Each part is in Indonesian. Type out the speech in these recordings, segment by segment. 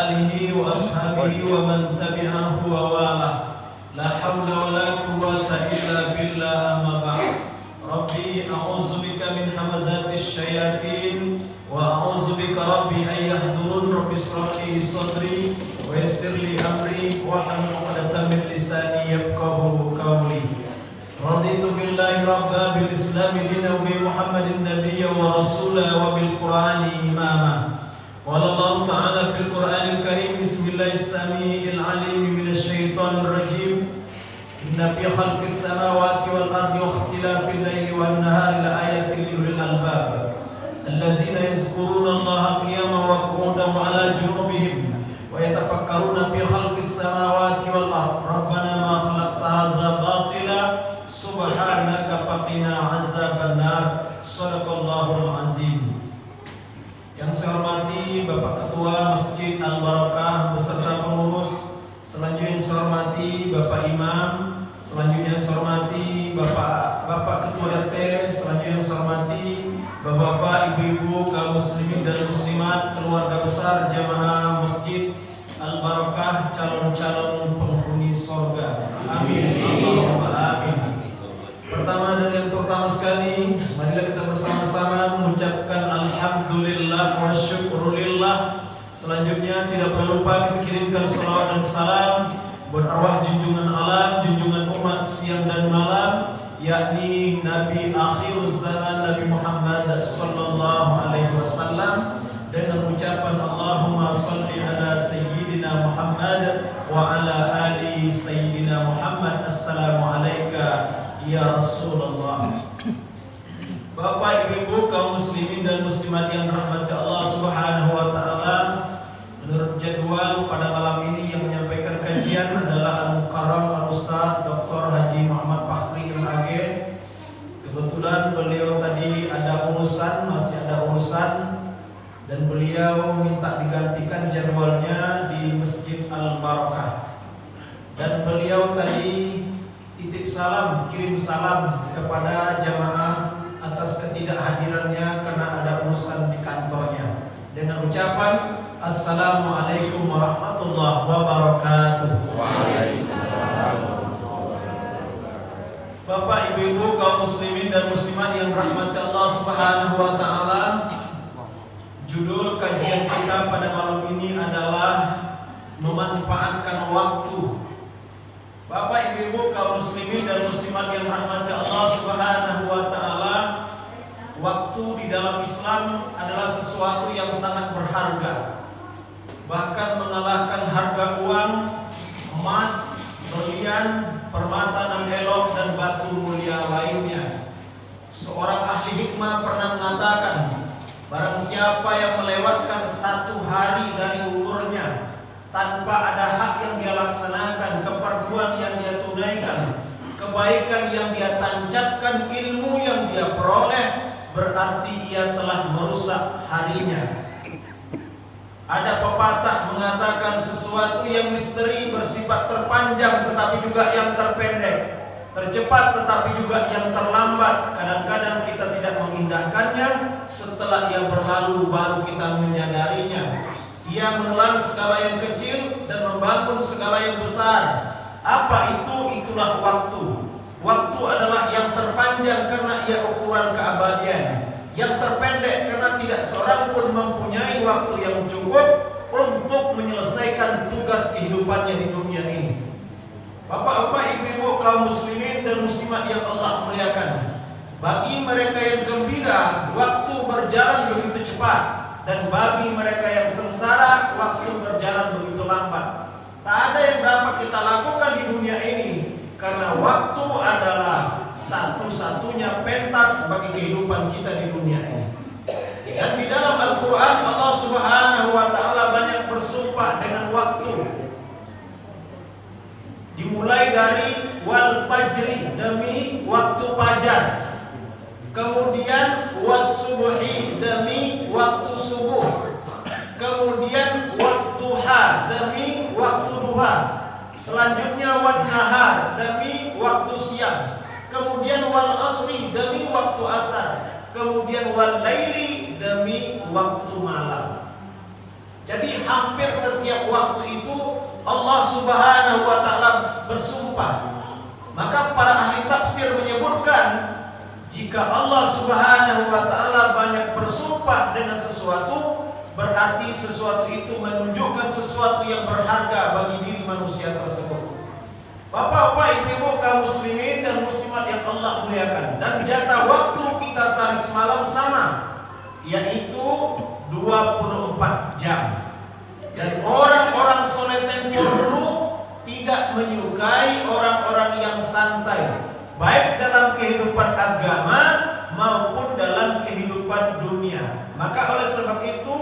alihi wa ashabihi wa man tabi'ahu wa wala. La hawla wa la quwwata illa billah, amma ba'd. Rabbi a'udzubika min hamazatis syayatin wa a'udzubika rabbi an yahdurun. Rabbi ishrah li sadri wa yassir li amri wa hlul 'uqdatam min lisani yafqahu qawli. Raditu billahi rabba bil islami dinan wa bi Muhammadin nabiyya wa rasula wa bil Qur'ani imama. Qala Allah ta'ala fil Qur'anil Karim, bismillahis samii'il 'aliim minasy syaithanir rajim. Inna fi khalqis samawati wal ardi wa ikhtilafil laili wan nahari la ayatin li ulil albab allazina yazkuruna Allaha qiyaman wa qu'udan wa 'ala junubihim wa yatafakkaruna fi khalqis samawati wal ardi rabbana ma khalaqta hadza batila subhanaka faqina azabannar. Shadaqallahul azim. Yang saya hormati Bapak Ketua Masjid Al-Barakah beserta pengurus, selanjutnya saya hormati Bapak Imam, selanjutnya saya hormati Bapak Ketua RT, selanjutnya saya hormati Bapak-bapak, ibu-ibu, kaum muslimin dan muslimat, keluarga besar jamaah Masjid Al-Barakah, calon-calon penghuni surga. Amin. Allahumma amin. Pertama dan yang terutama sekali, marilah kita bersama-sama mengucapkan alhamdulillah wa syukurulillah. Selanjutnya tidak perlu lupa kita kirimkan salawat dan salam buat arwah junjungan alam, junjungan umat siang dan malam, yakni Nabi akhir zaman Nabi Muhammad sallallahu alaihi wasallam, dengan ucapan Allahumma shalli ala sayyidina Muhammad wa ala ali sayyidina Muhammad. Assalamu alayka ya Rasulullah. Bapak, ibu, kaum muslimin dan muslimat yang dirahmati Allah Subhanahu wa taala, menurut jadwal pada malam ini yang menyampaikan kajian adalah Al-Mukarram Al-Ustaz Dr. Haji Muhammad Fakhri MAG. Kebetulan beliau tadi ada urusan, masih ada urusan, dan beliau minta digantikan jadwalnya di Masjid Al-Barakah. Dan beliau tadi titip salam, kirim salam kepada jamaah atas ketidakhadirannya karena ada urusan di kantornya, dengan ucapan Assalamualaikum warahmatullahi wabarakatuh. Waalaikumsalam. Bapak, ibu-ibu, kaum muslimin dan muslimat yang dirahmati Allah Subhanahu wa taala, judul kajian kita pada malam ini adalah memanfaatkan waktu. Bapak, ibu-ibu, kaum muslimin dan muslimat yang rahmati Allah Subhanahu wa taala, waktu di dalam Islam adalah sesuatu yang sangat berharga. Bahkan mengalahkan harga uang, emas, berlian, permata nan elok dan batu mulia lainnya. Seorang ahli hikmah pernah mengatakan, barang siapa yang melewatkan satu hari dari umurnya tanpa ada hak yang dia laksanakan, keperluan yang dia tunaikan, kebaikan yang dia tancapkan, ilmu yang dia peroleh, berarti ia telah merusak harinya. Ada pepatah mengatakan sesuatu yang misteri bersifat terpanjang tetapi juga yang terpendek, tercepat tetapi juga yang terlambat. Kadang-kadang kita tidak mengindahkannya, setelah ia berlalu baru kita menyadarinya. Ia menelan segala yang kecil dan membangun segala yang besar. Apa itu? Itulah waktu. Waktu adalah yang terpanjang karena ia ukuran keabadian, yang terpendek karena tidak seorang pun mempunyai waktu yang cukup untuk menyelesaikan tugas kehidupannya di dunia ini. Bapak-bapak, ibu-ibu, kaum muslimin dan muslimat yang Allah muliakan, bagi mereka yang gembira, waktu berjalan begitu cepat. Dan bagi mereka yang sengsara, waktu berjalan begitu lambat. Tak ada yang dapat kita lakukan di dunia ini, karena waktu adalah satu-satunya pentas bagi kehidupan kita di dunia ini. Dan di dalam Al-Quran Allah Subhanahu wa ta'ala banyak bersumpah dengan waktu. Dimulai dari wal fajri, demi waktu fajar. Kemudian was-subuhi, demi waktu subuh. Kemudian waktuha, demi waktu duha. Selanjutnya wan-nahar, demi waktu siang. Kemudian wal-asri, demi waktu asar. Kemudian wal-laili, demi waktu malam. Jadi hampir setiap Subhanahu wa taala bersumpah, maka para ahli tafsir menyebutkan jika Allah Subhanahu wa taala banyak bersumpah dengan sesuatu, berarti sesuatu itu menunjukkan sesuatu yang berharga bagi diri manusia tersebut. Bapak-bapak, ibu-ibu kaum muslimin dan muslimat yang Allah muliakan, dan jatah waktu kita sehari semalam sama, yaitu 24 jam. Dan orang-orang soleh tempo dulu tidak menyukai orang-orang yang santai, baik dalam kehidupan agama maupun dalam kehidupan dunia. Maka oleh sebab itu,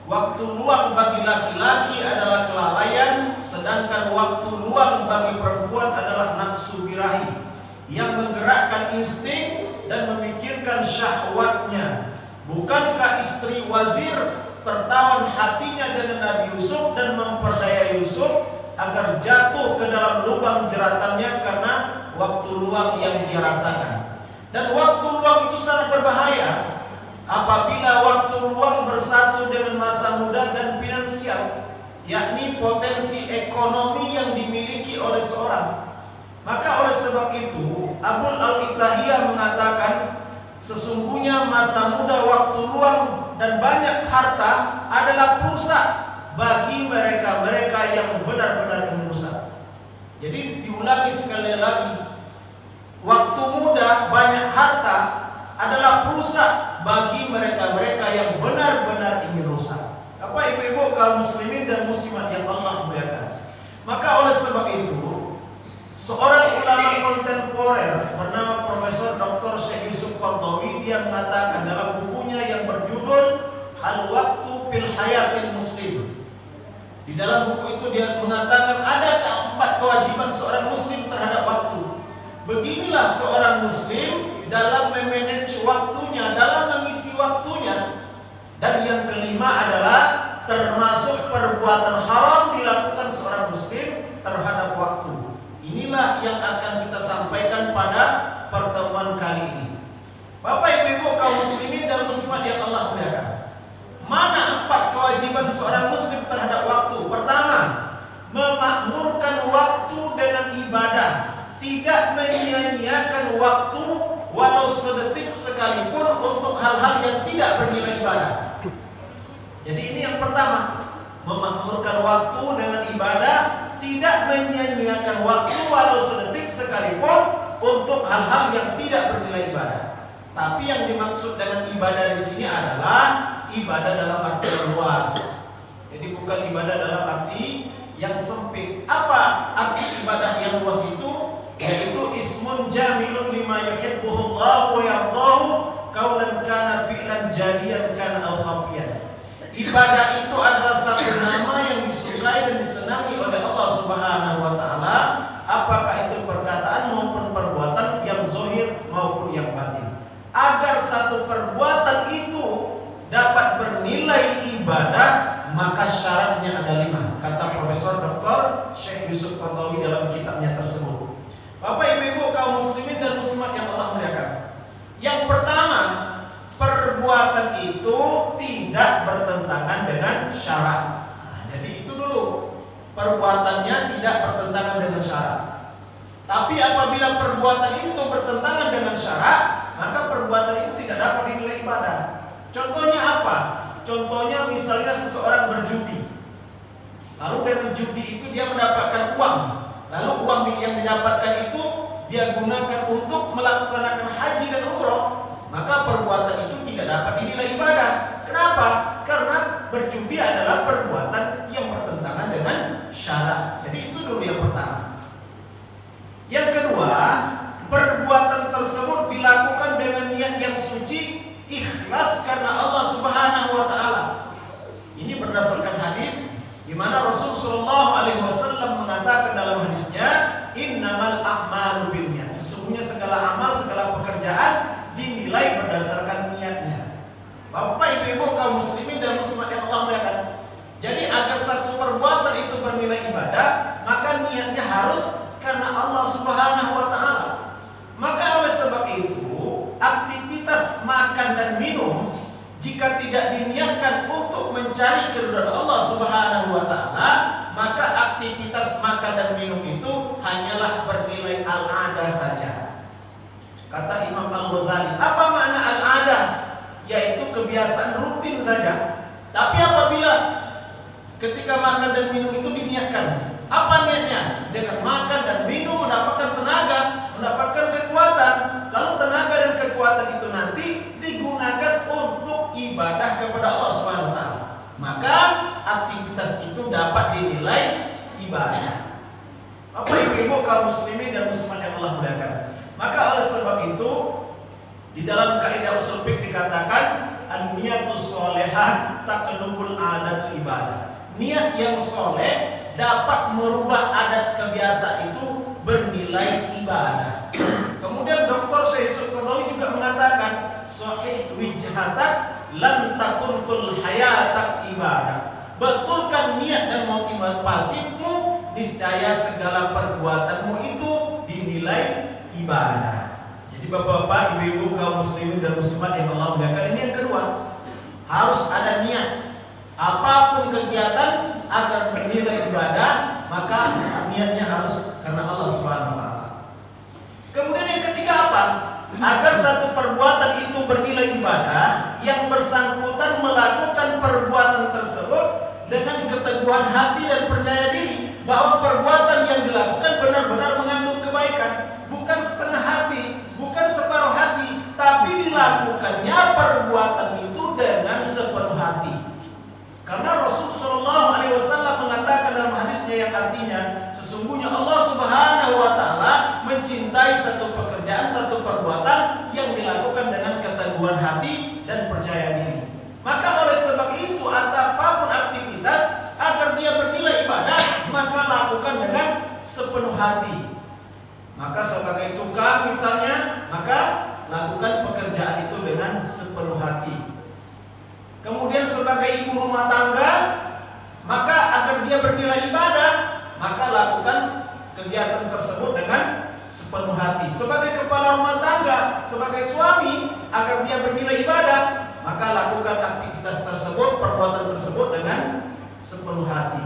waktu luang bagi laki-laki adalah kelalaian, sedangkan waktu luang bagi perempuan adalah nafsu birahi yang menggerakkan insting dan memikirkan syahwatnya. Bukankah istri wazir tertawan hatinya dengan Nabi Yusuf dan memperdaya Yusuf agar jatuh ke dalam lubang jeratannya karena waktu luang yang dia rasakan? Dan waktu luang itu sangat berbahaya apabila waktu luang bersatu dengan masa muda dan finansial, yakni potensi ekonomi yang dimiliki oleh seorang. Maka oleh sebab itu Abul Al-Ittahiyah mengatakan, sesungguhnya masa muda, waktu luang, dan banyak harta adalah perusak bagi mereka-mereka yang benar-benar ingin rusak. Jadi diulangi sekali lagi, waktu muda, banyak harta adalah perusak bagi mereka-mereka yang benar-benar ingin rusak. Apa ibu-ibu kaum muslimin dan muslimat yang Allah muliakan? Maka oleh sebab itu, seorang ulama kontemporer bernama Profesor Dr. Syekh Yusuf Qaradawi, dia mengatakan dalam bukunya yang berjudul Al-Waqtu fil Hayatil Muslim. Di dalam buku itu dia mengatakan ada keempat kewajiban seorang muslim terhadap waktu. Beginilah seorang muslim dalam memanage waktunya, dalam mengisi waktunya. Dan yang kelima adalah termasuk perbuatan haram dilakukan seorang muslim terhadap waktu. Inilah yang akan kita sampaikan pada pertemuan kali ini. Bapak ibu-ibu kaum muslimin dan muslimat yang Allah muliakan, mana 4 kewajiban seorang muslim terhadap waktu? Pertama, memakmurkan waktu dengan ibadah, tidak menyia-nyiakan waktu walau sedetik sekalipun untuk hal-hal yang tidak bernilai ibadah. Jadi ini yang pertama, memakmurkan waktu dengan ibadah, tidak menyia-nyiakan waktu walau sedetik sekalipun untuk hal-hal yang tidak bernilai ibadah. Tapi yang dimaksud dengan ibadah di sini adalah ibadah dalam arti yang luas. Jadi bukan ibadah dalam arti yang sempit. Apa arti ibadah yang luas itu? Yaitu ismun jami'un lima yuhibbuhullahu wa yardahu qaulan kana fi'lan jadiyan kana aw khafiyan. Ibadah itu adalah satu nama yang disukai dan disenangi oleh Allah Subhanahu wa taala, apakah itu perkataan maupun perbuatan, yang zahir maupun yang batin. Agar satu perbuatan itu dapat bernilai ibadah, maka syaratnya ada 5, kata Profesor Dr. Syekh Yusuf Qaradawi dalam kitabnya tersebut. Bapak ibu-ibu kaum muslimin dan muslimat yang Allah muliakan, yang pertama, perbuatan itu tidak bertentangan dengan syarat. Jadi itu dulu, perbuatannya tidak bertentangan dengan syarat. Tapi apabila perbuatan itu bertentangan dengan syarat, maka perbuatan itu tidak dapat dinilai ibadah. Contohnya apa? Contohnya misalnya seseorang berjudi, lalu dengan judi itu dia mendapatkan uang, lalu uang yang didapatkan itu dia gunakan untuk melaksanakan haji dan umroh, maka perbuatan itu tidak dapat dinilai ibadah. Kenapa? Karena berjudi adalah perbuatan yang bertentangan dengan syarat. Jadi itu dulu yang pertama. Yang kedua, perbuatan tersebut dilakukan dengan niat yang suci, ikhlas karena Allah Subhanahu wa taala. Ini berdasarkan hadis di mana Rasul sallallahu alaihi wasallam mengatakan dalam hadisnya, innamal a'malu binniyat. Sesungguhnya segala amal, segala pekerjaan dinilai berdasarkan niatnya. Bapak ibu kaum muslimin dan muslimat yang Allah muliakan. Jadi agar satu perbuatan itu bernilai ibadah, maka niatnya harus karena Allah Subhanahu wa taala. Maka oleh sebab itu, aktivitas makan dan minum jika tidak diniatkan untuk mencari keridhaan Allah Subhanahu wa taala, maka aktivitas makan Ketika makan dan minum itu diniatkan. Apa niatnya? Dengan makan dan minum mendapatkan tenaga, mendapatkan kekuatan. Lalu tenaga dan kekuatan itu nanti digunakan untuk ibadah kepada Allah Subhanahu wa taala. Maka aktivitas itu dapat dinilai ibadah. Bapak Ibu kaum muslimin dan muslimat yang Allah muliakan. Maka oleh sebab itu di dalam kaidah usul fiqh dikatakan an-niyatus sholihah taqlubul adatu ibadah. Niat yang soleh dapat merubah adat kebiasaan itu bernilai ibadah. Kemudian Dr. Syekh Sulqadawi juga mengatakan sahih wijhatak lam takuntul hayatak ibadah. Betulkan niat dan motivasimu, niscaya segala perbuatanmu itu dinilai ibadah. Jadi bapak-bapak, ibu-ibu kaum muslimin dan muslimat yang Allah muliakan, ini yang kedua, harus ada niat. Apapun kegiatan agar bernilai ibadah, maka niatnya harus karena Allah Subhanahu wa taala. Kemudian yang ketiga apa? Agar satu perbuatan itu bernilai ibadah, yang bersangkutan melakukan perbuatan tersebut dengan keteguhan hati dan percaya diri bahwa perbuatan yang dilakukan benar-benar mengandung kebaikan, bukan setengah hati, bukan separuh hati, tapi dilakukannya perbuatan itu dengan sepenuh hati. Karena Rasulullah SAW mengatakan dalam hadisnya yang artinya sesungguhnya Allah Subhanahu wa taala mencintai satu pekerjaan, satu perbuatan yang dilakukan dengan keteguhan hati dan percaya diri. Maka oleh sebab itu apapun aktivitas agar dia bernilai ibadah, maka lakukan dengan sepenuh hati. Maka sebagai tukang misalnya, maka lakukan pekerjaan itu dengan sepenuh hati. Kemudian sebagai ibu rumah tangga, maka agar dia bernilai ibadah, maka lakukan kegiatan tersebut dengan sepenuh hati. Sebagai kepala rumah tangga, sebagai suami, agar dia bernilai ibadah, maka lakukan aktivitas tersebut, perbuatan tersebut dengan sepenuh hati.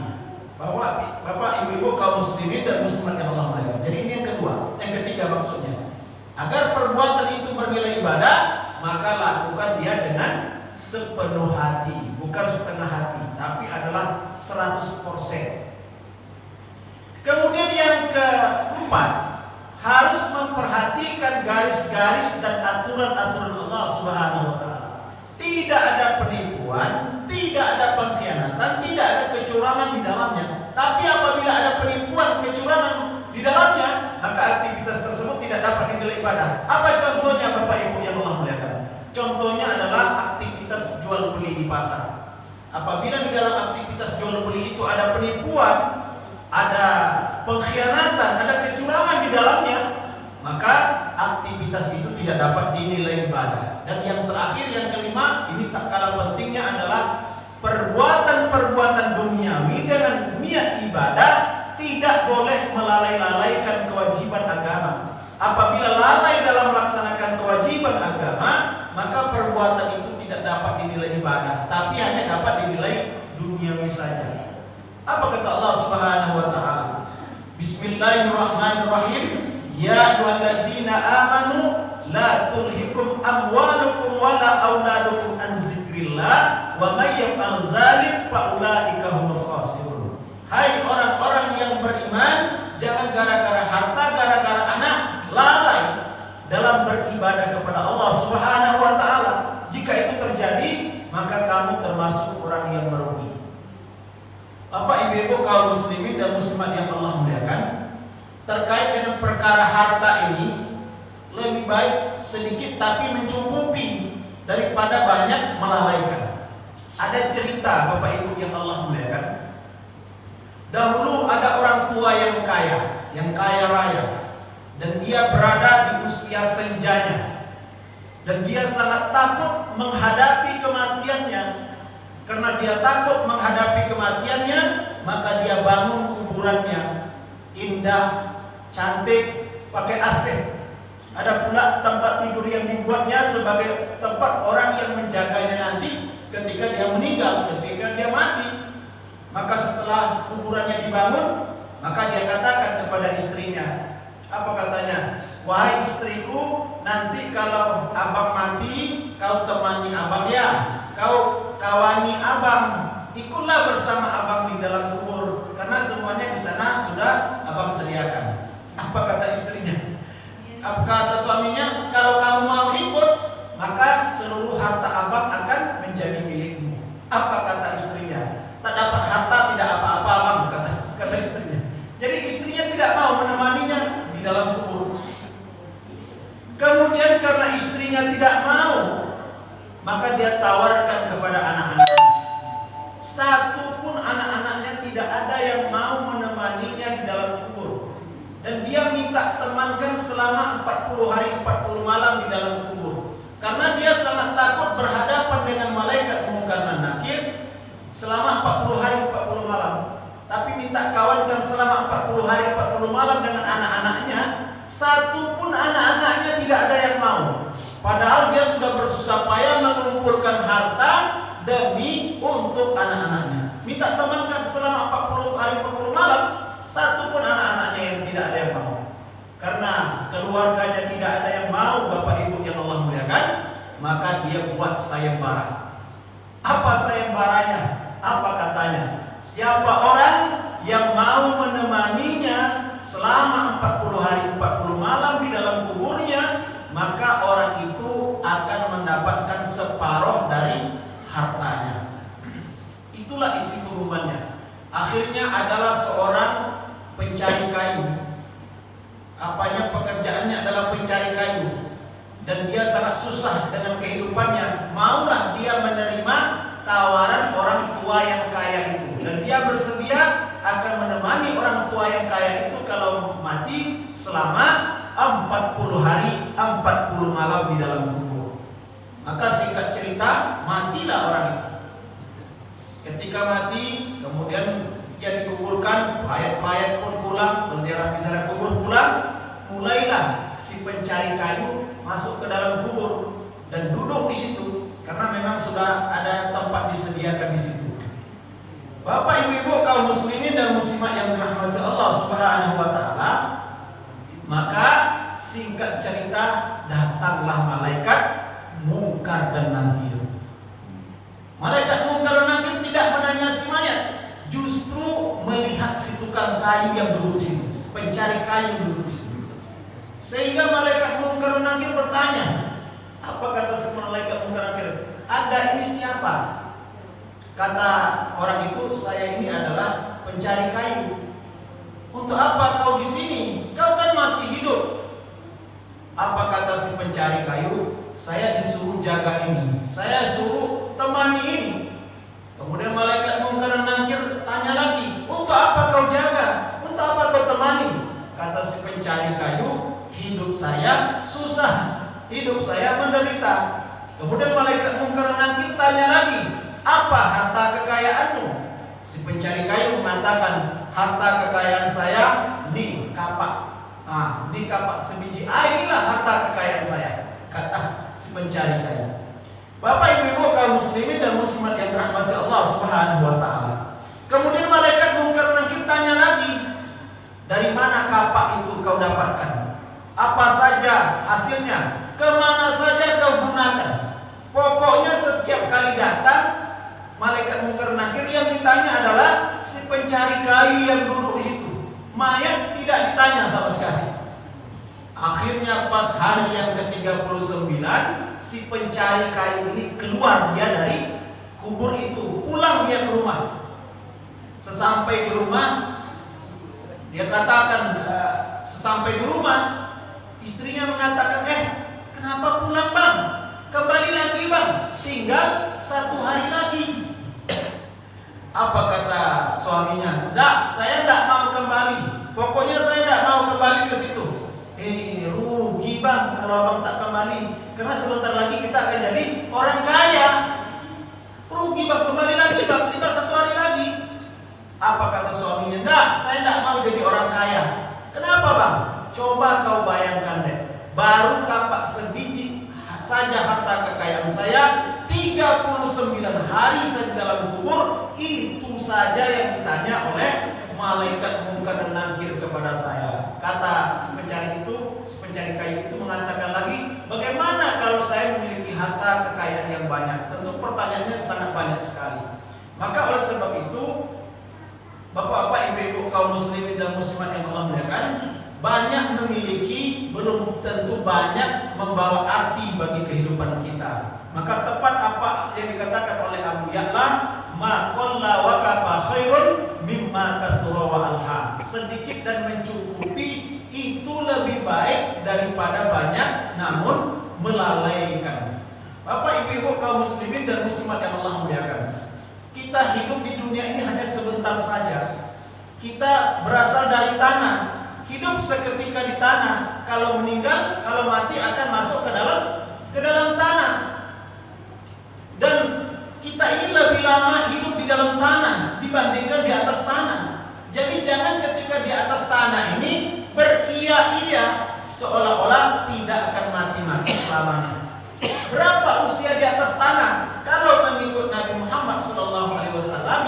Bapak, ibu-ibu kaum muslimin dan muslimat yang Allah muliakan. Jadi ini yang kedua, yang ketiga maksudnya. Agar perbuatan itu bernilai ibadah, maka lakukan dia dengan sepenuh hati, bukan setengah hati, tapi adalah 100%. Kemudian yang keempat, harus memperhatikan garis-garis dan aturan-aturan Allah Subhanahu wa taala. Tidak ada penipuan, tidak ada pengkhianatan, tidak ada kecurangan di dalamnya. Tapi apabila ada penipuan, kecurangan di dalamnya, maka aktivitas tersebut tidak dapat dinilai ibadah. Apa contohnya Bapak Ibu yang Allah muliakan? Contohnya adalah aktivitas jual beli di pasar. Apabila di dalam aktivitas jual beli itu ada penipuan, ada pengkhianatan, ada kecurangan di dalamnya, maka aktivitas itu tidak dapat dinilai ibadah. Dan yang terakhir, yang kelima, ini tak kalah pentingnya adalah perbuatan-perbuatan duniawi dengan niat ibadah tidak boleh melalai-lalaikan kewajiban agama. Apabila lalai dalam melaksanakan kewajiban agama, maka perbuatan itu tidak dapat dinilai ibadah, tapi hanya dapat dinilai duniawi saja. Apa kata Allah Subhanahu wa taala? Bismillahirrahmanirrahim. Ya ayyuhallazina amanu la tulhikum amwalukum wala auladukum an zikrillah wa may yaf'al dzalik fa ulaika humul khasirun. Hai orang-orang yang beriman, jangan gara-gara harta, gara-gara anak lalai dalam beribadah kepada Allah Subhanahu wa taala. Jika itu terjadi, maka kamu termasuk orang yang merugi. Bapak Ibu kaum muslimin dan muslimat yang Allah muliakan, terkait dengan perkara harta ini, lebih baik sedikit tapi mencukupi daripada banyak melalaikan. Ada cerita Bapak Ibu yang Allah muliakan. Dahulu ada orang tua yang kaya raya, dan dia berada di usia senjanya, dan dia sangat takut menghadapi kematiannya. Karena dia takut menghadapi kematiannya, maka dia bangun kuburannya indah, cantik, pakai AC. Ada pula tempat tidur yang dibuatnya sebagai tempat orang yang menjaganya nanti ketika dia meninggal, ketika dia mati. Maka setelah kuburannya dibangun, maka dia katakan kepada istrinya, apa katanya? Wahai istriku, nanti kalau abang mati, kau temani abang ya, kau kawani abang ikutlah bersama abang di dalam kubur, karena semuanya di sana sudah abang sediakan. Apa kata istrinya? Apa kata suaminya? Kalau kamu mau ikut, maka seluruh harta abang akan menjadi milikmu. Apa kata istrinya? Tak dapat harta, tidak apa-apa abang, kata istrinya. Jadi istrinya tidak mau menemaninya di dalam kubur. Kemudian karena istrinya tidak mau, maka dia tawarkan kepada anak-anaknya. Satu pun anak-anaknya tidak ada yang mau menemaninya di dalam kubur. Dan dia minta temankan selama 40 hari 40 malam di dalam kubur. Karena dia sangat takut berhadapan dengan malaikat Munkar dan Nakir selama 40 hari 40 malam. Tapi minta kawankan selama 40 hari 40 malam dengan anak-anaknya. Satu pun anak-anaknya tidak ada yang mau. Padahal dia sudah bersusah payah mengumpulkan harta demi untuk anak-anaknya. Minta temankan selama 40 hari 40 malam. Satu pun anak-anaknya yang tidak ada yang mau. Karena keluarganya tidak ada yang mau, Bapak Ibu yang Allah muliakan, maka dia buat sayembara. Apa sayembaranya? Apa katanya? Siapa orang yang mau menemaninya selama 40 hari 40 malam di dalam kuburnya, maka orang itu akan mendapatkan separuh dari hartanya. Itulah isi pengumumannya. Akhirnya adalah seorang pencari kayu. Apanya, pekerjaannya adalah pencari kayu. Dan dia sangat susah dengan kehidupannya. Maulah dia menerima tawaran orang tua yang kaya itu. Dan dia bersedia akan menemani orang tua yang kaya itu kalau mati selama 40 hari 40 malam di dalam kubur. Maka singkat cerita, matilah orang itu. Ketika mati, kemudian dia dikuburkan, mayat-mayat pun pulang, berziarah-ziarah kubur pulang. Mulailah si pencari kayu masuk ke dalam kubur dan duduk di situ, karena memang sudah ada tempat disediakan di situ. Bapak Ibu kaum muslimin dan muslimat yang dirahmati Allah Subhanahu wa taala, maka singkat cerita datanglah malaikat Munkar dan Nakir. Malaikat Munkar dan Nakir tidak menanya si mayat, justru melihat si tukang kayu yang duduk di situ, pencari kayu yang duduk di situ. Sehingga malaikat Munkar dan Nakir bertanya, apa kata si malaikat Munkar dan Nakir? Anda ini siapa? Kata orang itu, saya ini adalah pencari kayu. Untuk apa kau di sini? Kau kan masih hidup. Apa kata si pencari kayu? Saya disuruh jaga ini, saya suruh temani ini. Kemudian malaikat Munkar dan Nakir tanya lagi, untuk apa kau jaga? Untuk apa kau temani? Kata si pencari kayu, hidup saya susah, hidup saya menderita. Kemudian malaikat Munkar dan Nakir tanya lagi, apa harta kekayaanmu? Si pencari kayu mengatakan, harta kekayaan saya di kapak. Di kapak sebiji. Inilah harta kekayaan saya, kata si pencari kayu. Bapak Ibu kaum muslimin dan muslimat yang dirahmati Allah Subhanahu wa taala. Kemudian malaikat Munkar dan Nakir tanya lagi, dari mana kapak itu kau dapatkan? Apa saja hasilnya? Kemana saja kau gunakan? Pokoknya setiap kali datang malaikat Munkar dan Nakir, yang ditanya adalah si pencari kayu yang duduk di situ. Mayat tidak ditanya sama sekali. Akhirnya pas hari yang ke-39, si pencari kayu ini keluar dia dari kubur itu, pulang dia ke rumah. Sesampai di rumah, dia katakan, sesampai di rumah, istrinya mengatakan, kenapa pulang bang? Kembali lagi bang, tinggal 1 hari lagi. Apa kata suaminya? Enggak, saya enggak mau kembali. Pokoknya saya enggak mau kembali ke situ. Rugi bang kalau abang tak kembali, karena sebentar lagi kita akan jadi orang kaya. Rugi bang, kembali lagi bang, tinggal 1 hari lagi. Apa kata suaminya? Enggak, saya enggak mau jadi orang kaya. Kenapa bang? Coba kau bayangkan deh, baru kapak sebiji saja harta kekayaan saya, 39 hari saja dalam kubur, itu saja yang ditanya oleh malaikat Munkar dan Nakir kepada saya. Kata si pencari kayu itu mengatakan lagi, bagaimana kalau saya memiliki harta kekayaan yang banyak? Tentu pertanyaannya sangat banyak sekali. Maka oleh sebab itu, bapak-bapak, ibu-ibu kaum muslimin dan muslimat yang Allah muliakan, banyak memiliki, belum tentu banyak membawa arti bagi kehidupan kita. Maka tepat apa yang dikatakan oleh Abu Ya'la, ma qalla wa kafa khairun mimma kasura wa alha. Sedikit dan mencukupi itu lebih baik daripada banyak namun melalaikan. Bapak, ibu-ibu kaum muslimin dan muslimat yang Allah muliakan, kita hidup di dunia ini hanya sebentar saja. Kita berasal dari tanah, hidup seketika di tanah. Kalau meninggal, kalau mati akan masuk ke dalam tanah. Dan kita ini lebih lama hidup di dalam tanah dibandingkan di atas tanah. Jadi jangan ketika di atas tanah ini beria-ia seolah-olah tidak akan mati-mati selamanya. Berapa usia di atas tanah? Kalau mengikut Nabi Muhammad SAW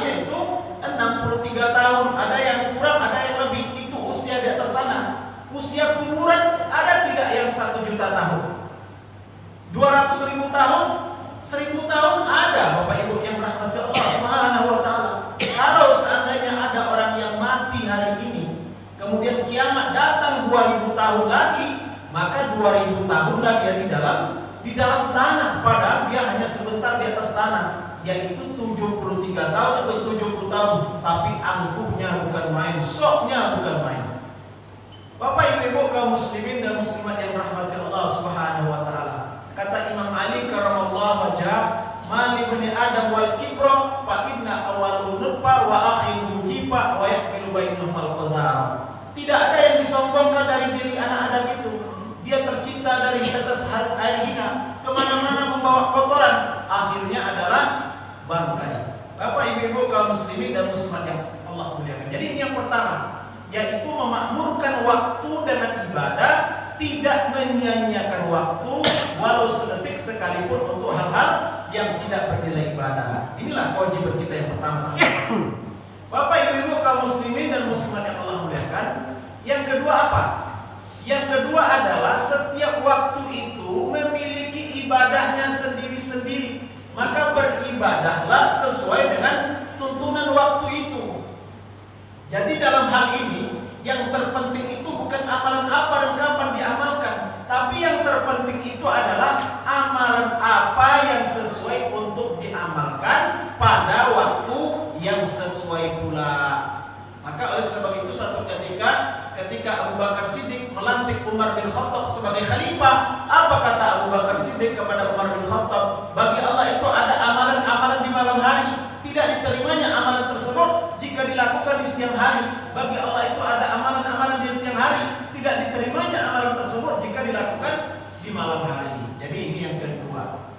yaitu 63 tahun. Ada yang kurang, ada yang lebih. Itu usia di atas tanah. Usia kuburan ada tidak yang 1 juta tahun? 200.000 tahun? 1000 tahun ada, Bapak Ibu yang rahmat Allah Subhanahu wa taala. Kalau seandainya ada orang yang mati hari ini, kemudian kiamat datang 2000 tahun lagi, maka 2000 tahunlah dia di dalam tanah, padahal dia hanya sebentar di atas tanah, yaitu 73 tahun atau 70 tahun, tapi angkuhnya bukan main, soknya bukan main. Bapak Ibu kaum muslimin dan muslimat yang rahmati Allah Subhanahu wa taala. Kata Imam Ali karamallahu wajhah, "Mali bani Adam wal kibra fa inna awwalu nutfa wa akhiru jifa wa yahmilu bainahum al-qazar." Tidak ada yang disombongkan dari diri anak Adam itu. Dia tercipta dari atas air hina, kemana-mana membawa kotoran, akhirnya adalah bangkai. Bapak ibu kaum muslimin dan muslimat yang Allah muliakan. Jadi ini yang pertama, yaitu memakmurkan waktu dengan ibadah, tidak menyia-nyiakan waktu walau sedetik sekalipun untuk hal-hal yang tidak bernilai ibadah. Inilah kewajiban kita yang pertama. Bapak ibu kaum muslimin dan muslimat yang Allah muliakan. Yang kedua apa? Yang kedua adalah setiap waktu itu memiliki ibadahnya sendiri-sendiri. Maka beribadahlah sesuai dengan tuntunan waktu itu. Jadi dalam hal ini yang terpenting itu bukan amalan apa dan kapan diamalkan, tapi yang terpenting itu adalah amalan apa yang sesuai untuk diamalkan pada waktu yang sesuai pula. Maka oleh sebab itu suatu ketika Abu Bakar Siddiq melantik Umar bin Khattab sebagai khalifah, apa kata Abu Bakar Siddiq kepada Umar bin Khattab? Bagi Allah itu ada amalan-amalan di malam hari, tidak diterimanya amalan tersebut jika dilakukan di siang hari. Bagi Allah itu ada amalan-amalan di siang hari, tidak diterimanya amalan tersebut jika dilakukan di malam hari. Jadi ini yang kedua.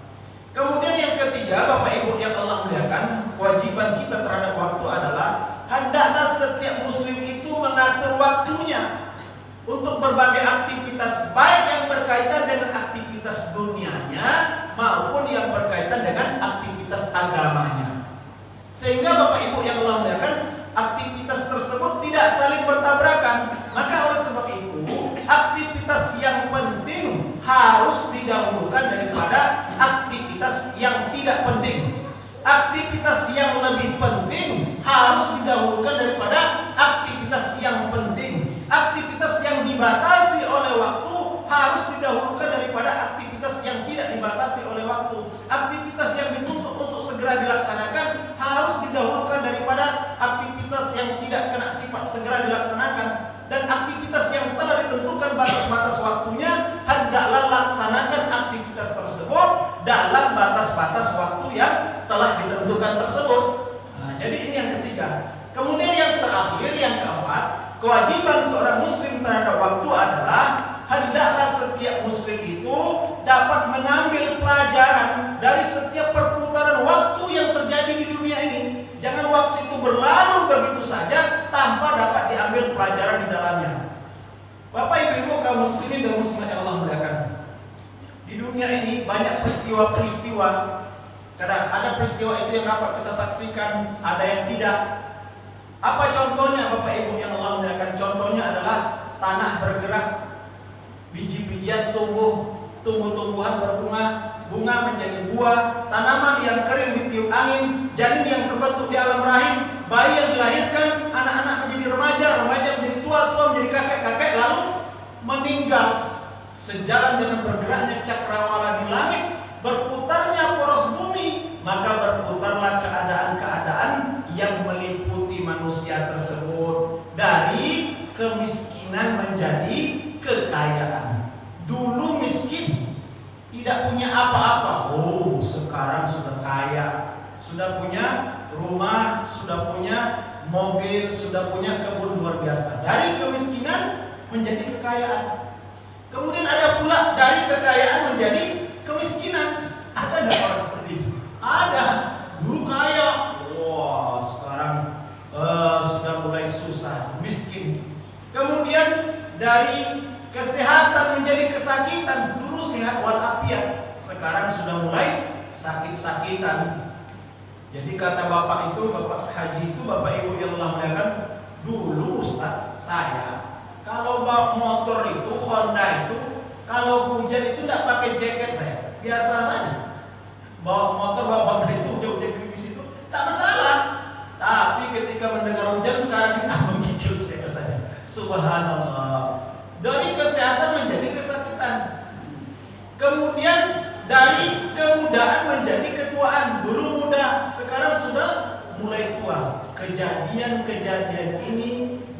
Kemudian yang ketiga, Bapak Ibu yang Allah muliakan, kewajiban kita terhadap waktu adalah hendaklah setiap muslim itu mengatur waktunya untuk berbagai aktivitas, baik yang berkaitan dengan aktivitas dunianya maupun yang berkaitan dengan aktivitas agamanya. Sehingga Bapak Ibu yang Allah muliakan, aktivitas tersebut tidak saling bertabrakan. Maka oleh sebab itu, aktivitas yang penting harus didahulukan daripada aktivitas yang tidak penting. Aktivitas yang lebih penting harus didahulukan daripada aktivitas yang penting. Aktivitas yang dibatasi oleh waktu harus didahulukan daripada aktivitas yang tidak dibatasi oleh waktu. Aktivitas yang dituntut untuk segera dilaksanakan harus didahulukan daripada aktivitas yang tidak kena sifat segera dilaksanakan. Dan aktivitas yang telah ditentukan batas-batas waktunya, hendaklah laksanakan aktivitas tersebut dalam batas-batas waktu yang telah ditentukan tersebut. Nah, jadi ini yang ketiga. Kemudian yang terakhir, yang keempat, kewajiban seorang muslim terhadap waktu adalah hendaklah setiap muslim itu dapat mengambil pelajaran dari setiap perputaran waktu yang terjadi di dunia ini. Jangan waktu itu berlalu begitu saja tanpa dapat diambil pelajaran di dalamnya. Bapak Ibu kaum muslimin dan muslimat yang Allah muliakan. Di dunia ini banyak peristiwa-peristiwa. Kadang ada peristiwa itu yang dapat kita saksikan, ada yang tidak. Apa contohnya Bapak Ibu yang Allah muliakan? Contohnya adalah tanah bergerak, biji-bijian tumbuh, tumbuh-tumbuhan berbunga, bunga menjadi buah, tanaman yang kering ditiup angin, janin yang terbentuk di alam rahim, bayi yang dilahirkan, anak-anak menjadi remaja, remaja menjadi tua, tua menjadi kakek-kakek, lalu meninggal. Sejalan dengan bergeraknya cakrawala di langit, berputarnya poros bumi, maka berputarlah keadaan-keadaan yang meliputi manusia tersebut dari kemiskinan menjadi kekayaan. Dulu miskin, tidak punya apa-apa. Oh, sekarang sudah kaya, sudah punya rumah, sudah punya mobil, sudah punya kebun luar biasa. Dari kemiskinan menjadi kekayaan. Kemudian ada pula dari kekayaan menjadi kemiskinan. Ada tidak orang seperti itu? Ada. Dulu kaya, wah sekarang sudah mulai susah, miskin. Kemudian dari kesehatan menjadi kesakitan. Dulu sehat walafiat, sekarang sudah mulai sakit-sakitan. Jadi kata bapak itu, bapak haji itu, bapak ibu yang Allah muliakan, dulu Ustaz, saya kalau bawa motor itu, Honda itu, kalau hujan itu tidak pakai jaket saya, biasa saja. Bawa motor, bawa Honda itu, hujan-hujan gerimis itu, tak masalah. Tapi ketika mendengar hujan sekarang ini, menggigil saya katanya. Subhanallah. Dari kesehatan menjadi kesakitan. Kemudian dari kemudaan menjadi ketuaan. Dulu muda, sekarang sudah mulai tua. Kejadian-kejadian ini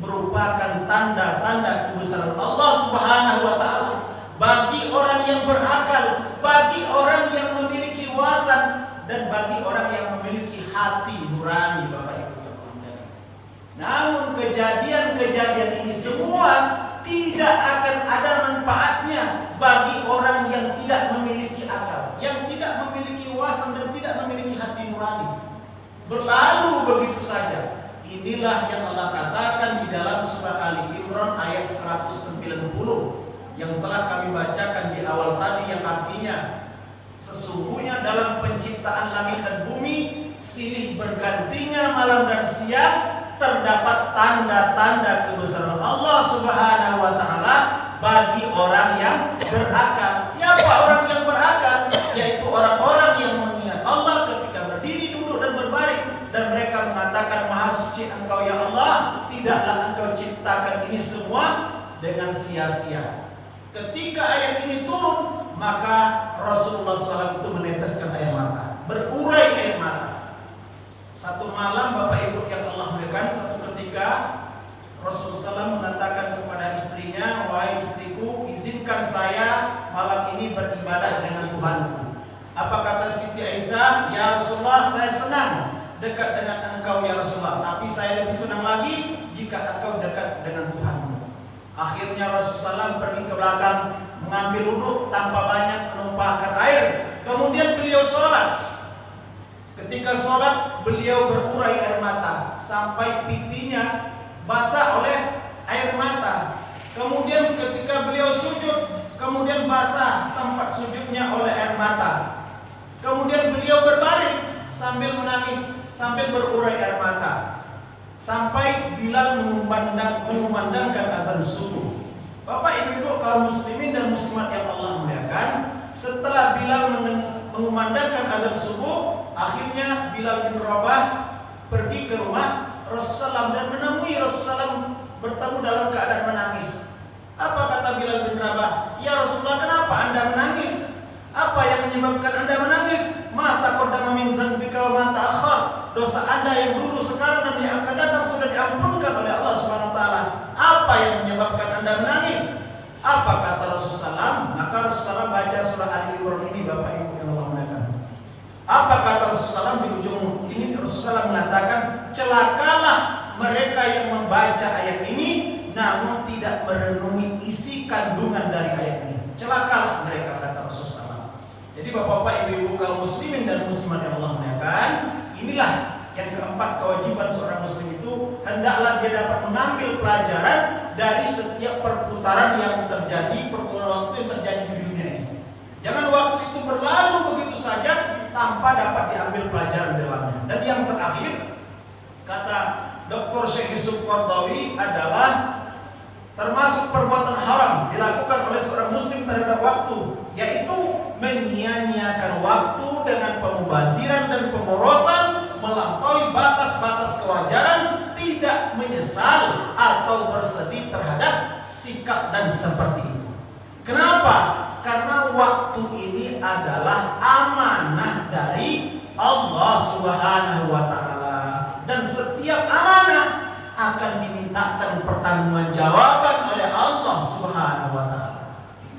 merupakan tanda-tanda kebesaran Allah Subhanahu wa taala bagi orang yang berakal, bagi orang yang memiliki wawasan, dan bagi orang yang memiliki hati nurani, Bapak Ibu yang mulia. Namun kejadian-kejadian ini semua tidak akan ada manfaatnya bagi orang yang tidak memiliki akal, yang tidak memiliki wawasan dan tidak memiliki hati nurani. Berlalu begitu saja. Inilah yang Allah katakan di dalam surah Ali Imran ayat 190 yang telah kami bacakan di awal tadi, yang artinya sesungguhnya dalam penciptaan langit dan bumi silih bergantinya malam dan siang terdapat tanda-tanda kebesaran Allah Subhanahu wa taala bagi orang yang berakal. Siapa orang yang berakal? Yaitu orang-orang yang mengingat Allah ketika berdiri, duduk dan berbaring, dan mereka mengatakan, Maha suci Engkau ya Allah, tidaklah Engkau ciptakan ini semua dengan sia-sia. Ketika ayat ini turun, maka Rasulullah SAW itu meneteskan air mata, berurai air mata. Satu malam Bapak Ibu yang Allah muliakan, satu ketika Rasulullah SAW mengatakan kepada istrinya, wahai istriku, izinkan saya malam ini beribadah dengan Tuhanku. Apa kata Siti Aisyah? Ya Rasulullah, saya senang dekat dengan engkau ya Rasulullah, tapi saya lebih senang lagi jika engkau dekat dengan Tuhanmu. Akhirnya Rasulullah SAW pergi ke belakang mengambil wudhu tanpa banyak menumpahkan air. Kemudian beliau sholat. Ketika sholat beliau berurai air mata sampai pipinya basah oleh air mata. Kemudian ketika beliau sujud, kemudian basah tempat sujudnya oleh air mata. Kemudian beliau berbaring sambil menangis, sambil berurai air mata, sampai Bilal mengumandangkan azan subuh. Bapak ibu-ibu kaum muslimin dan muslimat yang Allah muliakan, setelah Bilal mengumandangkan azan subuh, akhirnya Bilal bin Rabah pergi ke rumah Rasulullah dan menemui Rasulullah bertemu dalam keadaan menangis. Apa kata Bilal bin Rabah? Ya Rasulullah, kenapa Anda menangis? Apa yang menyebabkan Anda menangis? Ma taqaddama min dzanbika wa ma ta'akhkhar. Dosa Anda yang dulu, sekarang dan yang akan datang sudah diampunkan oleh Allah Subhanahu wa taala. Apa yang menyebabkan Anda menangis? Apa kata Rasulullah? Maka Rasulullah baca surah Ali Imran ini, Bapak Ibu yang Allah muliakan. Apa kata Rasulullah di ujung ini? Rasulullah mengatakan, celakalah mereka yang membaca ayat ini namun tidak merenungi isi kandungan dari ayat ini. Celakalah mereka, kata Rasulullah. Jadi bapak-bapak, ibu-ibu kaum muslimin dan muslimat yang Allah muliakan, inilah yang keempat kewajiban seorang muslim itu, hendaklah dia dapat mengambil pelajaran dari setiap perputaran yang terjadi, perputaran waktu yang terjadi di dunia ini. Jangan waktu itu berlalu begitu saja tanpa dapat diambil pelajaran dalamnya. Dan yang terakhir, kata Dr. Syekh Yusuf Qardawi adalah termasuk perbuatan haram dilakukan oleh seorang muslim terhadap waktu, yaitu menyia-nyiakan waktu dengan pemubaziran dan pemborosan, melampaui batas-batas kewajaran, tidak menyesal atau bersedih terhadap sikap dan seperti itu. Kenapa? Karena waktu ini adalah amanah dari Allah Subhanahu wa Ta'ala, dan setiap amanah akan dimintakan pertanggungjawaban oleh Allah Subhanahu wa Ta'ala.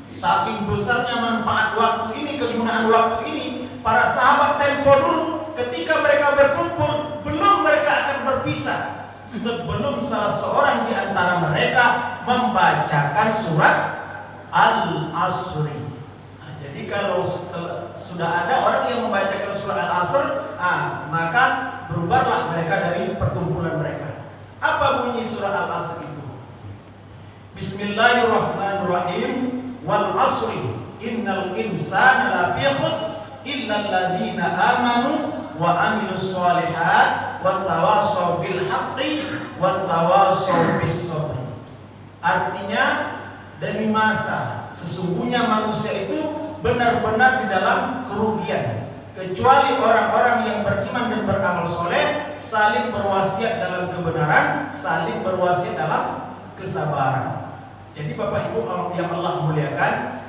Saking besarnya manfaat waktu ini, kegunaan waktu ini, para sahabat tempo dulu ketika mereka berkumpul, belum mereka akan berpisah sebelum salah seorang di antara mereka membacakan surat Al-Asri. Nah, jadi kalau sudah ada orang yang membacakan surat Al-Asr, maka berubahlah mereka dari perkumpulan mereka. Apa bunyi surat Al-Asr itu? Bismillahirrahmanirrahim. Wal asri innal insana lafi khusr illa allazina amanu wa amilus sholihat wa tawasaw bil haqqi wa tawasaw bis sabr. Artinya, demi masa sesungguhnya manusia itu benar-benar di dalam kerugian, kecuali orang-orang yang beriman dan beramal soleh, saling berwasiat dalam kebenaran, saling berwasiat dalam kesabaran. Jadi Bapak Ibu yang Allah muliakan,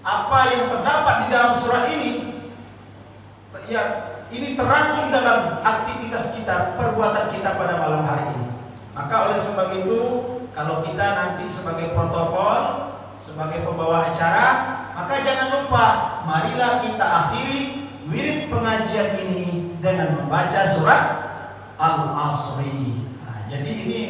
apa yang terdapat di dalam surah ini, ya, ini terangkum dalam aktivitas kita, perbuatan kita pada malam hari ini. Maka oleh sebab itu, kalau kita nanti sebagai protokol, sebagai pembawa acara, maka jangan lupa, marilah kita akhiri wirid pengajian ini dengan membaca surat Al-Asri. Nah, jadi ini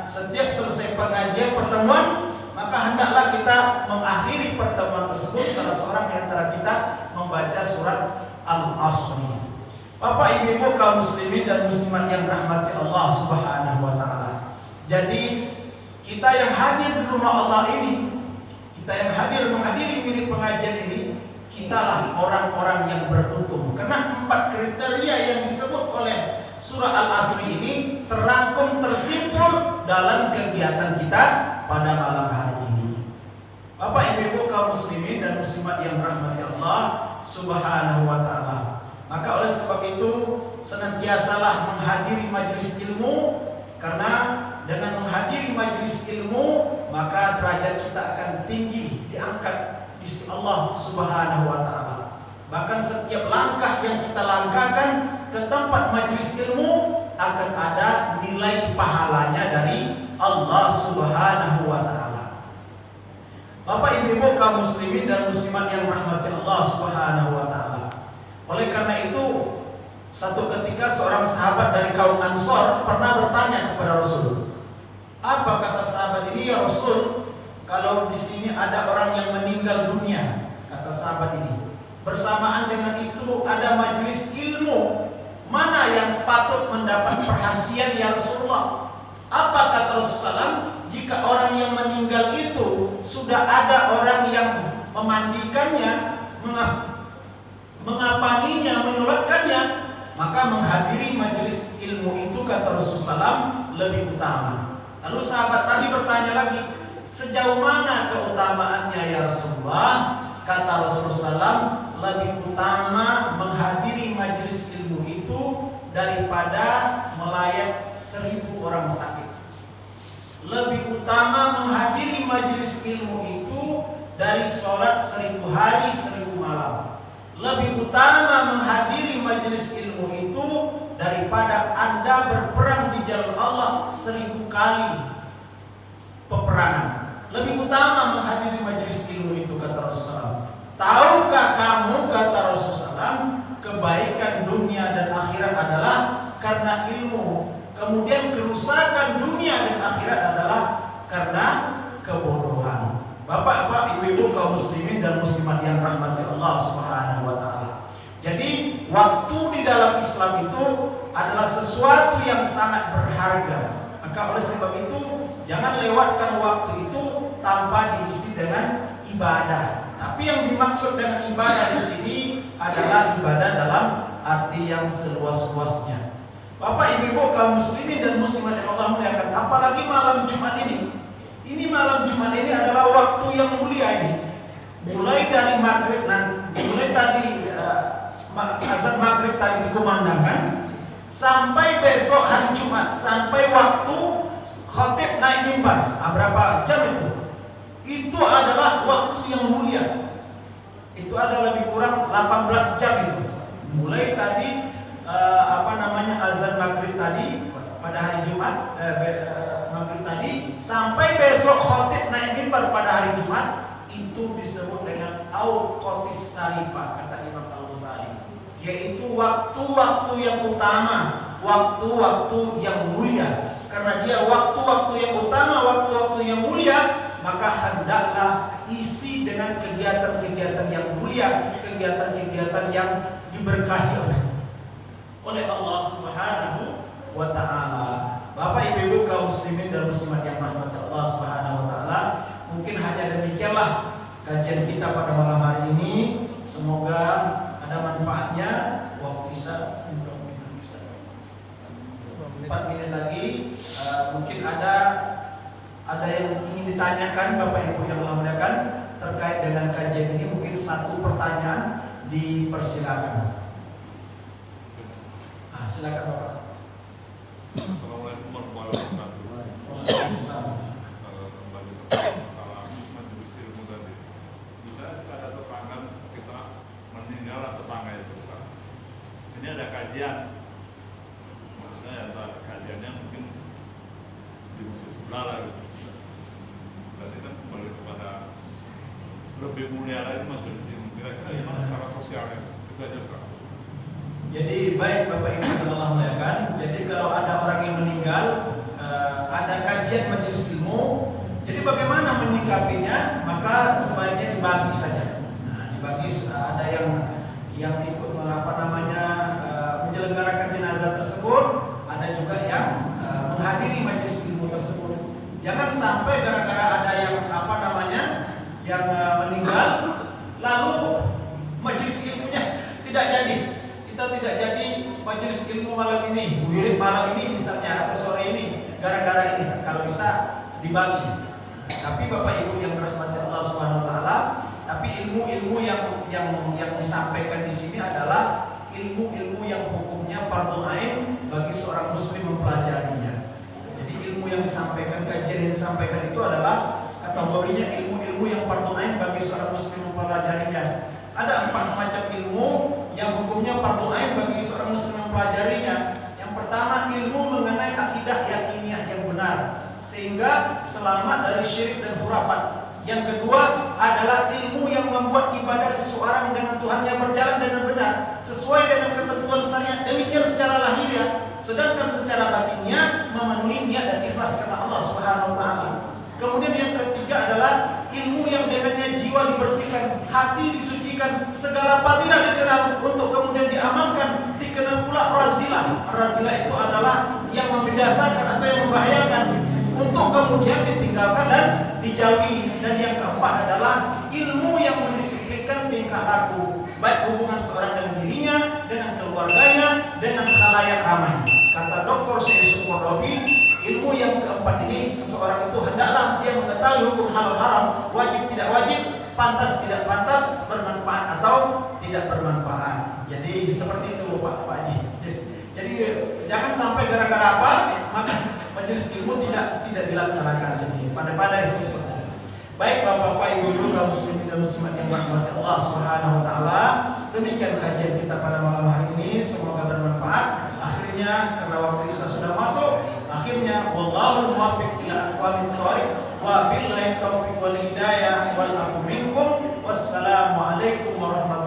setiap selesai pengajian pertemuan, maka hendaklah kita mengakhiri pertemuan tersebut salah seorang di antara kita membaca surat Al-Asri. Bapak Ibu kaum muslimin dan muslimat yang rahmati Allah Subhanahu wa Ta'ala. Jadi kita yang hadir di rumah Allah ini, kita yang hadir menghadiri wirid pengajian ini, kitalah orang-orang yang beruntung. Karena 4 kriteria yang disebut oleh surah Al-Asri ini terangkum, tersimpul dalam kegiatan kita pada malam hari ini. Bapak Ibu kaum muslimin dan muslimat yang rahmati Allah Subhanahu wa Ta'ala. Maka oleh sebab itu senantiasalah menghadiri majelis ilmu, karena dengan menghadiri majelis ilmu maka derajat kita akan tinggi diangkat di sisi Allah Subhanahu wa Ta'ala. Bahkan setiap langkah yang kita langkahkan ke tempat majelis ilmu akan ada nilai pahalanya dari Allah Subhanahu wa Ta'ala. Bapak Ibu kaum muslimin dan muslimat yang rahmati Allah Subhanahu wa Ta'ala. Oleh karena itu, satu ketika seorang sahabat dari kaum Ansor pernah bertanya kepada Rasul. Apa kata sahabat ini? Ya Rasul, kalau di sini ada orang yang meninggal dunia, kata sahabat ini, bersamaan dengan itu ada majelis ilmu, mana yang patut mendapat perhatian ya Rasulullah? Apa kata Rasulullah? Jika orang yang meninggal itu sudah ada orang yang memandikannya, mengapaninya, menyolatkannya, maka menghadiri majelis ilmu itu, kata Rasulullah, lebih utama. Lalu sahabat tadi bertanya lagi, sejauh mana keutamaannya ya Rasulullah? Kata Rasulullah, lebih utama menghadiri majelis ilmu itu daripada melayat 1000 orang sakit. Lebih utama menghadiri majelis ilmu itu dari sholat 1000 hari 1000 malam. Lebih utama menghadiri majelis ilmu itu daripada Anda berperang di jalan Allah 1000 kali peperangan. Lebih utama menghadiri majelis ilmu itu, kata Rasulullah. Tahukah kamu, kata Rasulullah, kebaikan dunia dan akhirat adalah karena ilmu. Kemudian kerusakan dunia dan akhirat adalah karena kebodohan. Bapak-bapak, ibu-ibu kaum muslimin dan muslimat yang rahmati Allah Subhanahu wa Ta'ala. Jadi waktu di dalam Islam itu adalah sesuatu yang sangat berharga. Maka oleh sebab itu jangan lewatkan waktu itu tanpa diisi dengan ibadah. Tapi yang dimaksud dengan ibadah di sini adalah ibadah dalam arti yang seluas-luasnya. Bapak Ibu kaum muslimin dan muslimat yang Allah muliakan, apalagi malam Jumat ini. Ini malam Jumat ini adalah waktu yang mulia ini. Mulai dari maghrib mulai tadi azan maghrib tadi dikumandangkan sampai besok hari Jumat, sampai waktu khatib naik mimbar. Berapa jam itu? Itu adalah waktu yang mulia. Itu adalah lebih kurang 18 jam itu. Mulai tadi azan maghrib tadi pada hari Jumat maghrib tadi sampai besok khatib naik mimbar pada hari Jumat, itu disebut dengan auqatis sarifah kata Imam Al-Ghazali, yaitu waktu-waktu yang utama, waktu-waktu yang mulia. Karena dia waktu-waktu yang utama, waktu-waktu yang mulia, maka hendaklah isi dengan kegiatan-kegiatan yang mulia, kegiatan-kegiatan yang diberkahi oleh Allah Subhanahu wa ta'ala. Bapak Ibu kaum muslimin dan muslimat yang rahmat Allah Subhanahu wa ta'ala, mungkin hanya demikianlah kajian kita pada malam hari ini. Semoga ada manfaatnya. Waktu Isya 4 menit lagi. Mungkin ada yang ingin ditanyakan Bapak Ibu yang Allah muliakan terkait dengan kajian ini. Mungkin satu pertanyaan dipersilakan. Silakan Bapak. Assalamualaikum warahmatullahi wabarakatuh. Kembali ke masalah majelis ilmu tadi. Misalnya ada tetangga kita meninggal atau tetangga itu, ini ada kajian. Maksudnya ada kajiannya mungkin di musuh sebelah lah gitu. Berarti kan kembali kepada lebih mulia lagi majelis ilmu. Kira-kira gimana secara sosialnya? Itu aja Ustaz. Jadi baik Bapak Ibu yang Allah muliakan. Jadi kalau ada orang yang meninggal, ada kajian majelis ilmu. Jadi bagaimana menyikapinya? Maka sebaiknya dibagi saja. Dibagi, ada yang ikut menyelenggarakan jenazah tersebut, ada juga yang menghadiri majelis ilmu tersebut. Jangan sampai gara-gara ada yang meninggal, lalu majelis ilmunya tidak jadi. Kita tidak jadi majelis ilmu malam ini, wirid malam ini misalnya, atau sore ini, gara-gara ini. Kalau bisa dibagi. Tapi Bapak Ibu yang dirahmati Allah Subhanahu wa taala, tapi ilmu-ilmu yang disampaikan di sini adalah ilmu-ilmu yang hukumnya fardhu ain bagi seorang muslim mempelajarinya. Jadi ilmu yang disampaikan, kajian yang disampaikan itu adalah kategorinya ilmu-ilmu yang fardhu ain bagi seorang muslim mempelajarinya. Ada 4 macam ilmu yang hukumnya fardhu ain bagi seorang muslim mempelajarinya. Yang pertama, ilmu mengenai akidah yakiniyah yang benar sehingga selamat dari syirik dan khurafat. Yang kedua adalah ilmu yang membuat ibadah seseorang dengan Tuhannya berjalan dengan benar sesuai dengan ketentuan syariat, demikian secara lahiriah, sedangkan secara batinnya memenuhi niat dan ikhlas karena Allah Subhanahu wa taala. Kemudian yang ketiga adalah ilmu yang dengannya jiwa dibersihkan, hati disucikan, segala fadilah dikenal untuk kemudian diamalkan, dikenal pula razilah. Razilah itu adalah yang membinasakan atau yang membahayakan, untuk kemudian ditinggalkan dan dijauhi. Dan yang keempat adalah ilmu yang mendisiplinkan tingkah laku, baik hubungan seorang dengan dirinya, dengan keluarganya, dengan khalayak ramai. Kata Dr. Syekh Qurrabi, ilmu yang keempat ini seseorang itu hendaklah dia mengetahui hukum halal haram, wajib tidak wajib, pantas tidak pantas, bermanfaat atau tidak bermanfaat. Jadi seperti itu Pak Haji. Jadi jangan sampai gara-gara apa maka majelis ilmu tidak dilaksanakan. Jadi pada itu seperti itu. Baik Bapak-bapak, Ibu-ibu, kaum muslimin dan muslimat yang dirahmati Allah Subhanahu wa taala, demikian kajian kita pada malam hari ini, semoga bermanfaat. Akhirnya karena waktu Isya sudah masuk, akhirnya wallahul muwaffiq ila aqwamit thoriq wa billahi taufiq wal hidayah wal afu minkum. Wassalamu alaikum warahmatullahi wabarakatuh.